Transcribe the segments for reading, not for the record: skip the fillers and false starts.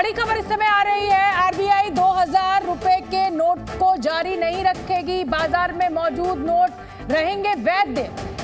बड़ी खबर इस समय आ रही है। आरबीआई 2000 रुपए के नोट को जारी नहीं रखेगी। बाजार में मौजूद नोट रहेंगे वैध।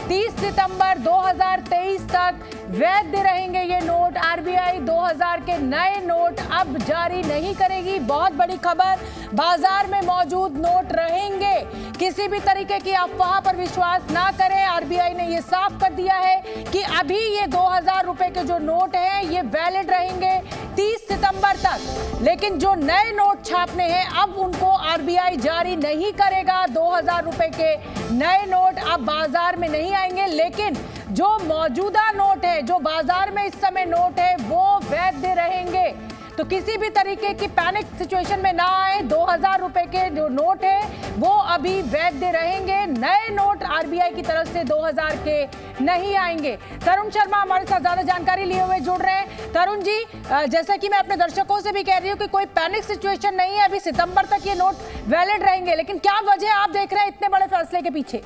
30 सितंबर 2023 तक वैध रहेंगे ये नोट। आरबीआई 2000 के नए नोट अब जारी नहीं करेगी। बहुत बड़ी खबर, बाजार में मौजूद नोट रहेंगे। किसी भी तरीके की अफवाह पर विश्वास ना करें। आरबीआई ने ये साफ कर दिया है कि अभी ये 2000 रुपए के जो नोट हैं ये वैलिड रहेंगे 30 सितंबर तक। लेकिन जो नए नोट छापने हैं अब उनको आरबीआई जारी नहीं करेगा। 2000 रुपए के नए नोट अब बाजार में नहीं आएंगे, लेकिन जो मौजूदा नोट है, जो बाजार में इस समय नोट है, वो वैध रहेंगे। तो किसी भी तरीके की पैनिक सिचुएशन में ना आए। 2000 रुपए के जो नोट है वो अभी वैध रहेंगे। नए नोट आरबीआई की तरफ से 2000 के नहीं आएंगे। तरुण शर्मा हमारे साथ ज्यादा जानकारी लिए हुए जुड़ रहे हैं। तरुण जी, जैसा कि मैं अपने दर्शकों से भी कह रही हूँ कि कोई पैनिक सिचुएशन नहीं है, अभी सितंबर तक ये नोट वैलिड रहेंगे, लेकिन क्या वजह आप देख रहे हैं इतने बड़े फैसले के पीछे?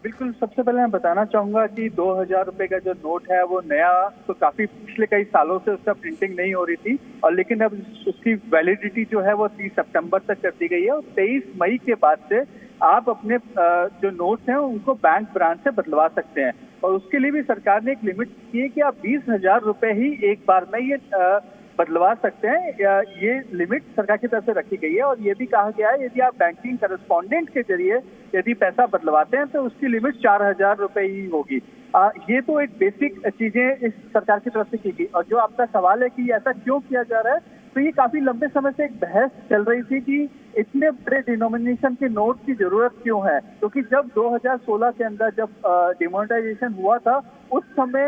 बिल्कुल, सबसे पहले मैं बताना चाहूंगा कि 2000 रुपए का जो नोट है वो नया तो काफी पिछले कई सालों से उसका प्रिंटिंग नहीं हो रही थी, और लेकिन अब उसकी वैलिडिटी जो है वो 30 सितंबर तक कर दी गई है। और 23 मई के बाद से आप अपने जो नोट्स हैं उनको बैंक ब्रांच से बदलवा सकते हैं। और उसके लिए भी सरकार ने एक लिमिट की है कि आप 20,000 रुपए ही एक बार में ये बदलवा सकते हैं। ये लिमिट सरकार की तरफ से रखी गई है। और ये भी कहा गया है यदि आप बैंकिंग करस्पॉन्डेंट के जरिए यदि पैसा बदलवाते हैं तो उसकी लिमिट 4000 रुपए ही होगी। ये तो एक बेसिक चीजें इस सरकार की तरफ से की गई। और जो आपका सवाल है कि ऐसा क्यों किया जा रहा है, तो ये काफी लंबे समय से एक बहस चल रही थी कि इतने बड़े डिनोमिनेशन के नोट की जरूरत क्यों है। क्योंकि जब 2016 के अंदर जब डिमोनेटाइजेशन हुआ था उस समय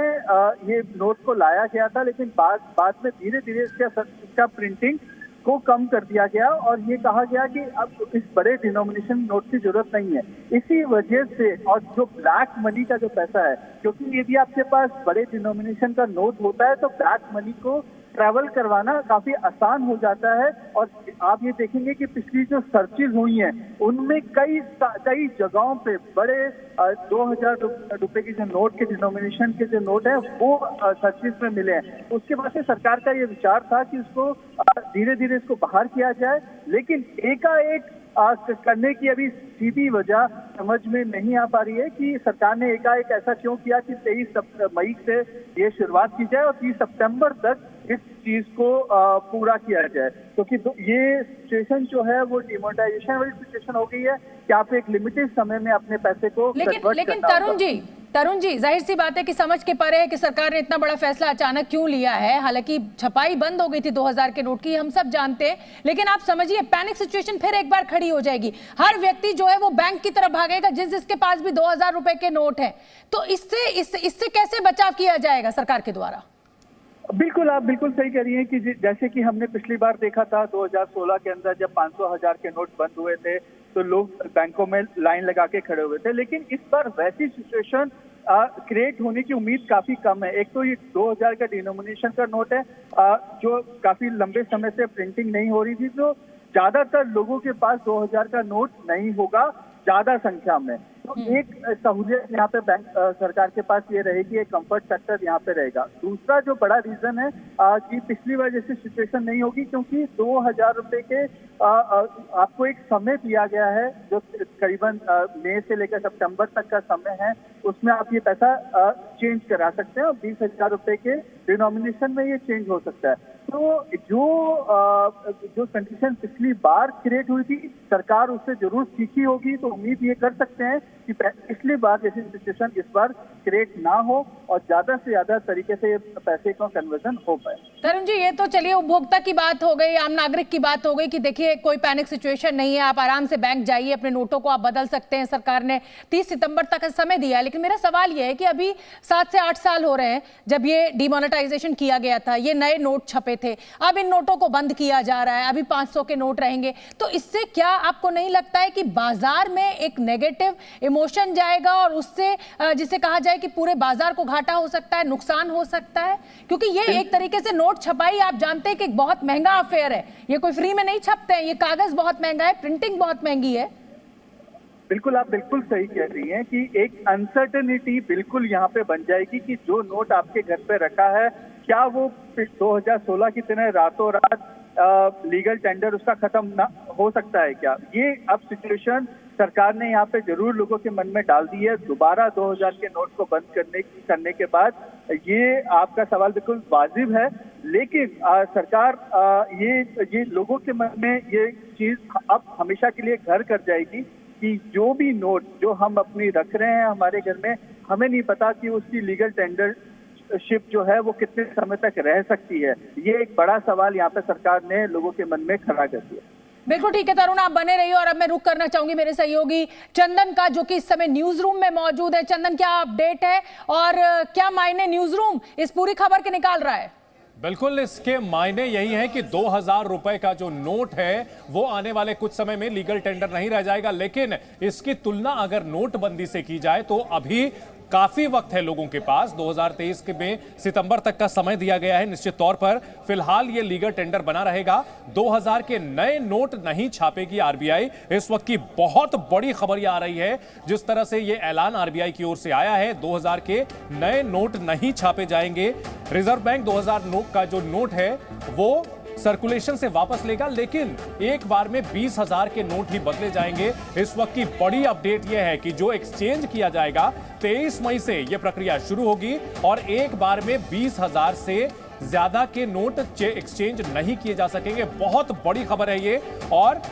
ये नोट को लाया गया था, लेकिन बाद में धीरे धीरे इसका प्रिंटिंग को कम कर दिया गया और ये कहा गया कि अब इस बड़े डिनोमिनेशन नोट की जरूरत नहीं है। इसी वजह से, और जो ब्लैक मनी का जो पैसा है, क्योंकि यदि आपके पास बड़े डिनोमिनेशन का नोट होता है तो ब्लैक मनी को ट्रैवल करवाना काफी आसान हो जाता है। और आप ये देखेंगे कि पिछली जो सर्चेज हुई हैं उनमें कई जगहों पे बड़े 2000 रुपए के जो नोट के डिनोमिनेशन के जो नोट है वो सर्चेज में मिले हैं। उसके बाद से सरकार का ये विचार था कि उसको धीरे धीरे इसको बाहर किया जाए, लेकिन एकाएक करने की अभी सीधी वजह समझ में नहीं आ पा रही है कि सरकार ने एकाएक ऐसा क्यों किया कि 23 मई से ये शुरुआत की जाए और 30 सितंबर तक इस चीज को पूरा किया जाए। क्योंकि ये सिचुएशन जो है वो डिमोनेटाइजेशन वाली सिचुएशन हो गई है कि आप एक लिमिटेड समय में अपने पैसे को लेकिन तरुण जी जाहिर सी बात है कि समझ के परे है कि सरकार ने इतना बड़ा फैसला अचानक क्यों लिया है। हालांकि छपाई बंद हो गई थी 2000 के नोट की, हम सब जानते हैं, लेकिन आप समझिए पैनिक सिचुएशन फिर एक बार खड़ी हो जाएगी। हर व्यक्ति जो है वो बैंक की तरफ भागेगा जिसके पास भी 2000 रुपए के नोट है। तो इससे कैसे बचाव किया जाएगा सरकार के द्वारा? बिल्कुल, आप बिल्कुल सही कह रही हैं कि जैसे कि हमने पिछली बार देखा था 2016 के अंदर जब 500,000 के नोट बंद हुए थे तो लोग बैंकों में लाइन लगा के खड़े हुए थे, लेकिन इस बार वैसी सिचुएशन क्रिएट होने की उम्मीद काफी कम है। एक तो ये 2000 का डिनोमिनेशन का नोट है जो काफी लंबे समय से प्रिंटिंग नहीं हो रही थी, तो ज्यादातर लोगों के पास 2000 का नोट नहीं होगा ज्यादा संख्या में। तो एक सहूलियत यहाँ पे बैंक सरकार के पास ये रहेगी, एक कंफर्ट फैक्टर यहाँ पे रहेगा। दूसरा जो बड़ा रीजन है कि पिछली बार जैसी सिचुएशन नहीं होगी, क्योंकि 2000 रुपए के आपको एक समय दिया गया है जो करीबन मई से लेकर सितंबर तक का समय है, उसमें आप ये पैसा चेंज करा सकते हैं और 20,000 रुपए के डिनोमिनेशन में ये चेंज हो सकता है। तो जो कंडीशन पिछली बार क्रिएट हुई थी सरकार उससे जरूर सीखी होगी, तो उम्मीद ये कर सकते हैं कि पिछली बार जैसी सिचुएशन इस बार क्रिएट ना हो और ज्यादा से ज्यादा तरीके से पैसे का कन्वर्जन हो पाए। तरुण जी, ये तो चलिए उपभोक्ता की बात हो गई, आम नागरिक की बात हो गई कि देखिए कोई पैनिक सिचुएशन नहीं है, आप आराम से बैंक जाइए, अपने नोटों को आप बदल सकते हैं। सरकार ने 30 सितंबर तक का समय दिया है, लेकिन मेरा सवाल ये है कि अभी 7 से 8 साल हो रहे हैं जब ये डिमोनेटाइजेशन किया गया था, ये नए नोट छपे थे, अब इन नोटों को बंद किया जा रहा है, अभी 500 के नोट रहेंगे। तो इससे क्या आपको नहीं लगता है कि बाजार में एक नेगेटिव इमोशन जाएगा और उससे जिसे कहा जाए कि पूरे बाजार को घाटा हो सकता है, नुकसान हो सकता है? क्योंकि ये एक तरीके से नोट छपाई आप जानते हैं कि एक बहुत महंगा अफेयर है, ये कोई फ्री में नहीं छपते हैं, ये कागज बहुत महंगा है, प्रिंटिंग बहुत महंगी है। बिल्कुल, आप बिल्कुल सही कह रही हैं कि एक अनसर्टेनिटी बिल्कुल यहाँ पे बन जाएगी कि जो नोट आपके घर पे रखा है, क्या वो 2016 की तरह रातों रात लीगल टेंडर उसका खत्म ना हो सकता है क्या? ये अब सिचुएशन सरकार ने यहाँ पे जरूर लोगों के मन में डाल दी है। दोबारा 2000 के नोट को बंद करने के बाद ये आपका सवाल बिल्कुल वाजिब है, लेकिन सरकार ये लोगों के मन में ये चीज अब हमेशा के लिए घर कर जाएगी कि जो भी नोट जो हम अपनी रख रहे हैं हमारे घर में, हमें नहीं पता कि उसकी लीगल टेंडरशिप जो है वो कितने समय तक रह सकती है। ये एक बड़ा सवाल यहाँ पे सरकार ने लोगों के मन में खड़ा कर दिया। बिल्कुल ठीक है तरुण, आप बने रहिए और अब मैं रुक करना चाहूंगी मेरे सहयोगी चंदन का, जो कि इस समय न्यूज रूम में मौजूद है। चंदन, क्या अपडेट है और क्या मायने न्यूज रूम इस पूरी खबर के निकाल रहा है? बिल्कुल, इसके मायने यही है कि 2000 रुपए का जो नोट है वो आने वाले कुछ समय में लीगल टेंडर नहीं रह जाएगा। लेकिन इसकी तुलना अगर नोटबंदी से की जाए तो अभी काफी वक्त है लोगों के पास। 2023 में सितंबर तक का समय दिया गया है निश्चित तौर पर। फिलहाल ये लीगल टेंडर बना रहेगा। 2000 के नए नोट नहीं छापेगी आरबीआई। इस वक्त की बहुत बड़ी खबर यह आ रही है, जिस तरह से ये ऐलान आरबीआई की ओर से आया है, 2000 के नए नोट नहीं छापे जाएंगे। रिजर्व बैंक 2000 नोट का जो नोट है वो सर्कुलेशन से वापस लेगा, लेकिन एक बार में 20,000 के नोट ही बदले जाएंगे। इस वक्त की बड़ी अपडेट यह है कि जो एक्सचेंज किया जाएगा 23 मई से यह प्रक्रिया शुरू होगी और एक बार में 20,000 से ज्यादा के नोट एक्सचेंज नहीं किए जा सकेंगे। बहुत बड़ी खबर है ये, और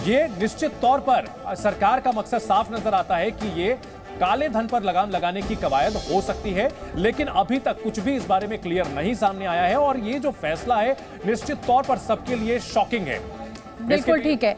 ये निश्चित तौर पर सरकार का मकसद साफ नजर आता है कि ये काले धन पर लगाम लगाने की कवायद हो सकती है, लेकिन अभी तक कुछ भी इस बारे में क्लियर नहीं सामने आया है और ये जो फैसला है निश्चित तौर पर सबके लिए शॉकिंग है। बिल्कुल ठीक है।